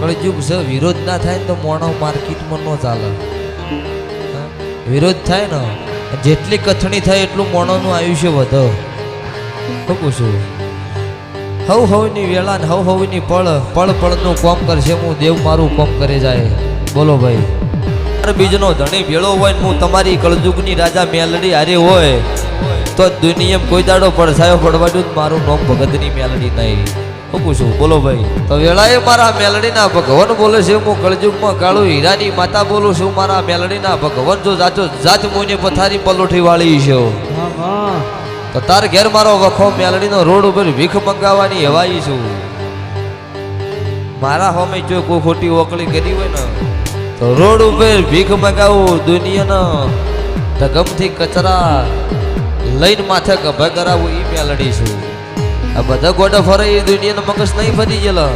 કળયુગ છે, વિરોધ ના થાય ને તો મોણો માર્કેટમાં ન ચાલે. વિરોધ થાય ને જેટલી કથણી થાય એટલું મોણોનું આયુષ્ય વધે. શું પૂછું? હવ હવની વેળા ને હવ હવની પળ પળનું કોમ કરશે હું દેવ મારું કોમ કરે જાય. બોલો ભાઈ. બીજનો ધણી ભેળો હોય ને હું તમારી કળજુગની રાજા મેલડી હારે હોય તો દુનિયામાં કોઈ દાડો પડછાયો પડવાડું મારું નામ ભગતની મેલડી નહીં. શું પૂછું? બોલો ભાઈ. તો વેળાએ મારા મેલડીના ભગવાન બોલે છે, હું કળજુગમાં કાળું હીરાની માતા બોલું છું. મારા મેલડીના ભગવાન જો જાચો જાત મોને પથારી પલોઠી વાળી છે તો તાર ઘેર મારો વખો મેલડીનો રોડ ઉપર ભીખ મંગાવવાની હવાઈ છું. મારા હોમે જો કોઈ ખોટી ઓકળી કરી હોય ને તો રોડ ઉપર ભીખ મંગાવું. દુનિયાના ધગમથી કચરા લઈને માથે ગભા કરાવું એ મેલડી છું. આ બધા ગોડા ફરે એ દુનિયાનો મગજ નહીં ફરી ગયેલા.